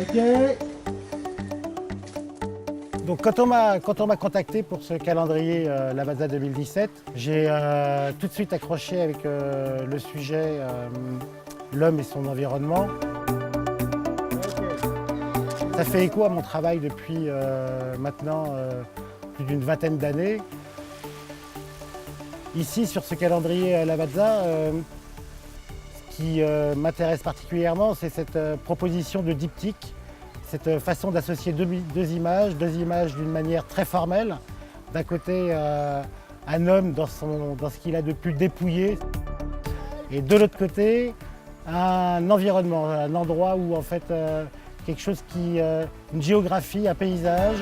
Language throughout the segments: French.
Ok. Donc quand on m'a contacté pour ce calendrier Lavazza 2017, j'ai tout de suite accroché avec le sujet l'homme et son environnement. Ça fait écho à mon travail depuis maintenant plus d'une vingtaine d'années. Ici, sur ce calendrier Lavazza, ce qui m'intéresse particulièrement, c'est cette proposition de diptyque, cette façon d'associer deux images d'une manière très formelle. D'un côté, un homme dans ce qu'il a de plus dépouillé, et de l'autre côté, un environnement, un endroit où en fait quelque chose une géographie, un paysage.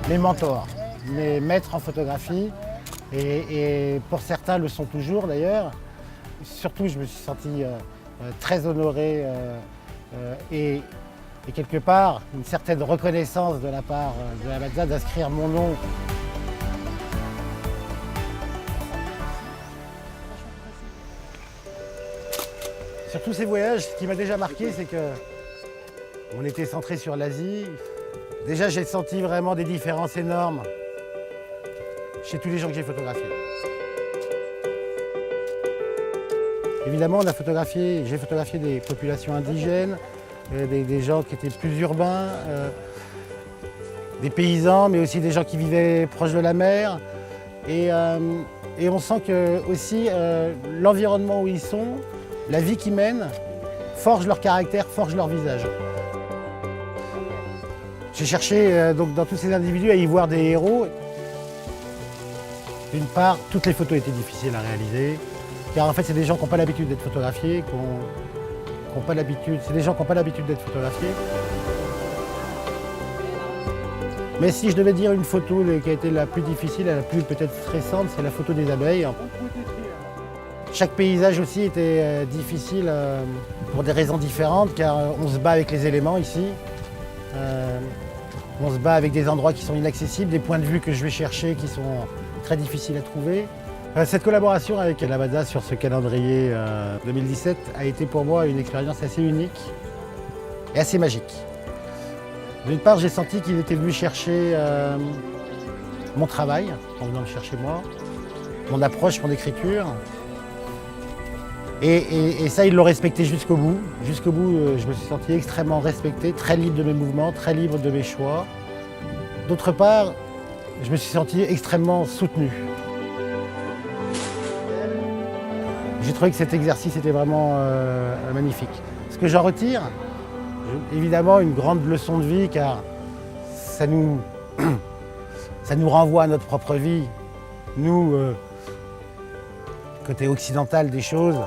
Mes mentors, mes maîtres en photographie, et pour certains le sont toujours d'ailleurs. Surtout, je me suis senti très honoré et quelque part une certaine reconnaissance de la part de Lavazza d'inscrire mon nom. Sur tous ces voyages, ce qui m'a déjà marqué, c'est qu'on était centré sur l'Asie. Déjà, j'ai senti vraiment des différences énormes chez tous les gens que j'ai photographiés. Évidemment, j'ai photographié des populations indigènes, des gens qui étaient plus urbains, des paysans, mais aussi des gens qui vivaient proche de la mer. Et on sent que aussi l'environnement où ils sont, la vie qu'ils mènent, forge leur caractère, forge leur visage. J'ai cherché donc dans tous ces individus à y voir des héros. D'une part, toutes les photos étaient difficiles à réaliser, car en fait c'est des gens qui n'ont pas l'habitude d'être photographiés, c'est des gens qui n'ont pas l'habitude d'être photographiés. Mais si je devais dire une photo qui a été la plus difficile, la plus peut-être stressante, c'est la photo des abeilles. Chaque paysage aussi était difficile pour des raisons différentes, car on se bat avec les éléments ici. On se bat avec des endroits qui sont inaccessibles, des points de vue que je vais chercher qui sont très difficiles à trouver. Cette collaboration avec Lavazza sur ce calendrier 2017 a été pour moi une expérience assez unique et assez magique. D'une part, j'ai senti qu'il était venu chercher mon travail, en venant me chercher moi, mon approche, mon écriture. Et ça, il l'a respecté jusqu'au bout. Jusqu'au bout, je me suis senti extrêmement respecté, très libre de mes mouvements, très libre de mes choix. D'autre part, je me suis senti extrêmement soutenu. J'ai trouvé que cet exercice était vraiment magnifique. Ce que j'en retire, évidemment, une grande leçon de vie, car ça nous renvoie à notre propre vie. Nous, côté occidental des choses,